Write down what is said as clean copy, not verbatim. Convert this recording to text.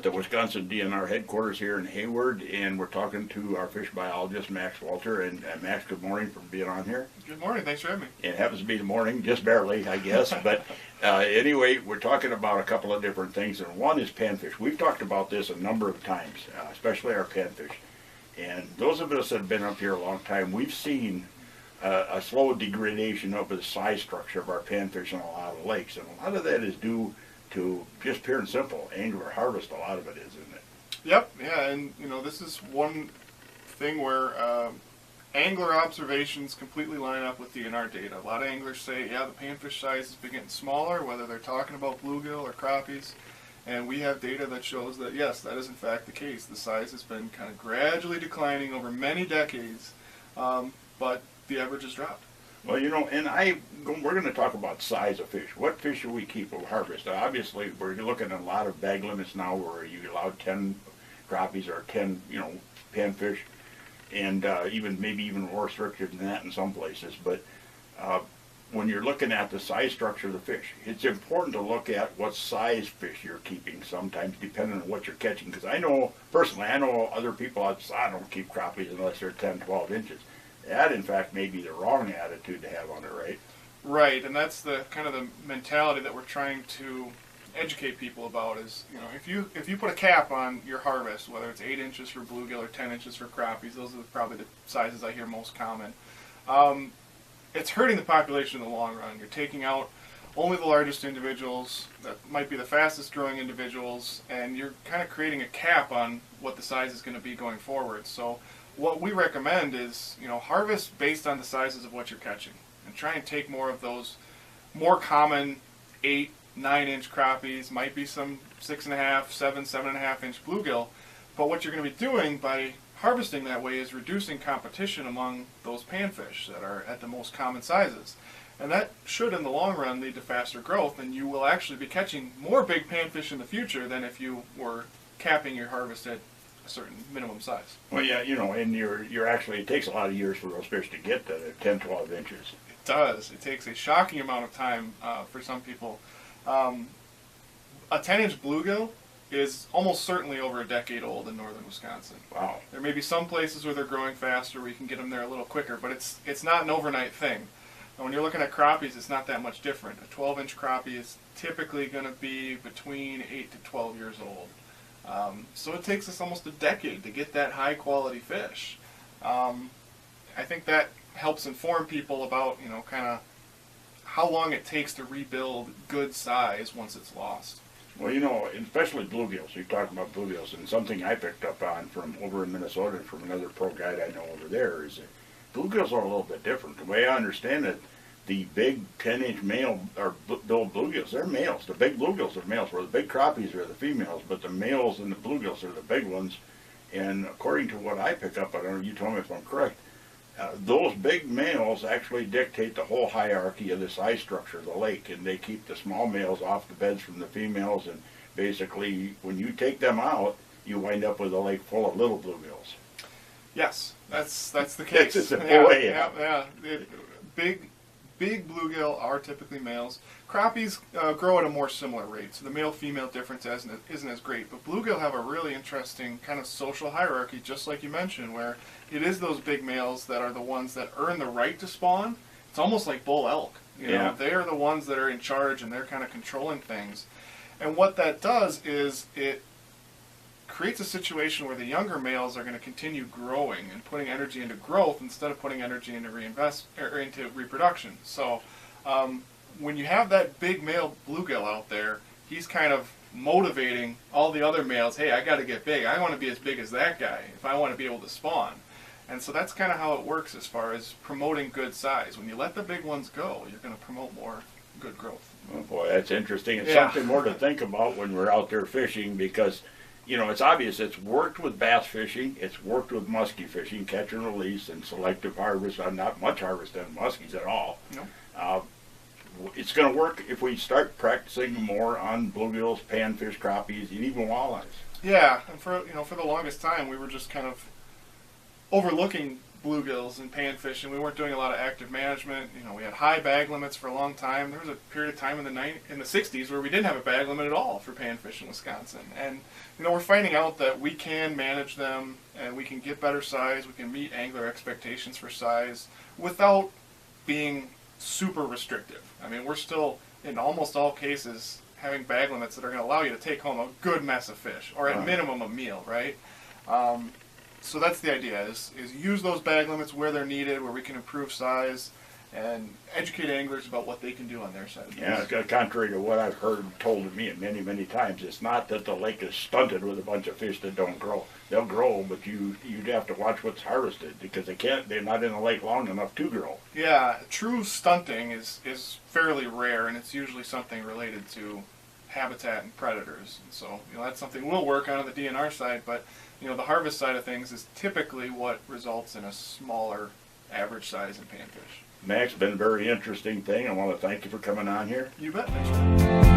at the Wisconsin DNR headquarters here in Hayward, and we're talking to our fish biologist, Max Walter. And Max, good morning for being on here. Good morning. Thanks for having me. It happens to be the morning, just barely, I guess. But anyway, we're talking about a couple of different things, and one is panfish. We've talked about this a number of times, especially our panfish. And those of us that have been up here a long time, we've seen a slow degradation of the size structure of our panfish in a lot of lakes. And a lot of that is due to just pure and simple angler harvest. A lot of it is, isn't it? Yep. Yeah, and this is one thing where angler observations completely line up with DNR data. A lot of anglers say, yeah, the panfish size has been getting smaller, whether they're talking about bluegill or crappies. And we have data that shows that, yes, that is in fact the case. The size has been kind of gradually declining over many decades, but the average has dropped. Well, and we're going to talk about size of fish. What fish should we keep of harvest? Obviously, we're looking at a lot of bag limits now where you allow 10 crappies or 10, panfish, and maybe even more restricted than that in some places. But when you're looking at the size structure of the fish, it's important to look at what size fish you're keeping sometimes, depending on what you're catching. Because I know other people outside don't keep crappies unless they're 10, 12 inches. That, in fact, may be the wrong attitude to have on it, right? Right, and that's the kind of the mentality that we're trying to educate people about is, if you put a cap on your harvest, whether it's 8 inches for bluegill or 10 inches for crappies, those are probably the sizes I hear most common. It's hurting the population in the long run. You're taking out only the largest individuals that might be the fastest growing individuals, and you're kind of creating a cap on what the size is going to be going forward. So what we recommend is, harvest based on the sizes of what you're catching, and try and take more of those more common 8, 9-inch crappies, might be some 6.5, 7, 7.5-inch bluegill. But what you're going to be doing by harvesting that way is reducing competition among those panfish that are at the most common sizes. And that should, in the long run, lead to faster growth, and you will actually be catching more big panfish in the future than if you were capping your harvest at a certain minimum size. Well, yeah, and you're actually, it takes a lot of years for those fish to get to 10, 12 inches. It does. It takes a shocking amount of time for some people. A 10-inch bluegill is almost certainly over a decade old in northern Wisconsin. Wow. There may be some places where they're growing faster, where you can get them there a little quicker, but it's not an overnight thing. And when you're looking at crappies, it's not that much different. A 12-inch crappie is typically going to be between 8 to 12 years old. So it takes us almost a decade to get that high-quality fish. I think that helps inform people about, kind of how long it takes to rebuild good size once it's lost. Well, especially bluegills. You talk about bluegills, and something I picked up on from over in Minnesota from another pro guide I know over there is that bluegills are a little bit different. The way I understand it, the big 10-inch male or bluegills, they're males. The big bluegills are males, where the big crappies are the females, but the males and the bluegills are the big ones. And according to what I pick up, I don't know, you tell me if I'm correct, those big males actually dictate the whole hierarchy of the size structure of the lake, and they keep the small males off the beds from the females, and basically when you take them out, you wind up with a lake full of little bluegills. Yes, that's the case. It's a way. Yeah. Big bluegill are typically males. Crappies grow at a more similar rate, so the male-female difference isn't as great. But bluegill have a really interesting kind of social hierarchy, just like you mentioned, where it is those big males that are the ones that earn the right to spawn. It's almost like bull elk. They are the ones that are in charge, and they're kind of controlling things. And what that does is it creates a situation where the younger males are going to continue growing and putting energy into growth instead of putting energy into into reproduction. So when you have that big male bluegill out there, he's kind of motivating all the other males, hey, I got to get big. I want to be as big as that guy if I want to be able to spawn. And so that's kind of how it works as far as promoting good size. When you let the big ones go, you're going to promote more good growth. Oh boy, that's interesting. It's something more to think about when we're out there fishing, because it's obvious it's worked with bass fishing, it's worked with muskie fishing, catch and release, and selective harvest. Not much harvest on muskies at all. No. It's going to work if we start practicing more on bluegills, panfish, crappies, and even walleyes. Yeah, and for the longest time we were just kind of overlooking bluegills and panfish, and we weren't doing a lot of active management. You know, we had high bag limits for a long time. There was a period of time in the 60s where we didn't have a bag limit at all for panfish in Wisconsin. And you know, we're finding out that we can manage them, and we can get better size. We can meet angler expectations for size without being super restrictive. I mean, we're still in almost all cases having bag limits that are going to allow you to take home a good mess of fish, or at minimum a meal, right? So that's the idea, is use those bag limits where they're needed, where we can improve size, and educate anglers about what they can do on their side of things. Yeah, contrary to what I've heard told to me many, many times, it's not that the lake is stunted with a bunch of fish that don't grow. They'll grow, but you'd have to watch what's harvested, because they're not in the lake long enough to grow. Yeah, true stunting is fairly rare, and it's usually something related to habitat and predators. And so, you know, that's something we'll work on the DNR side, but you know, the harvest side of things is typically what results in a smaller average size in panfish. Max, been a very interesting thing. I want to thank you for coming on here. You bet. Thanks.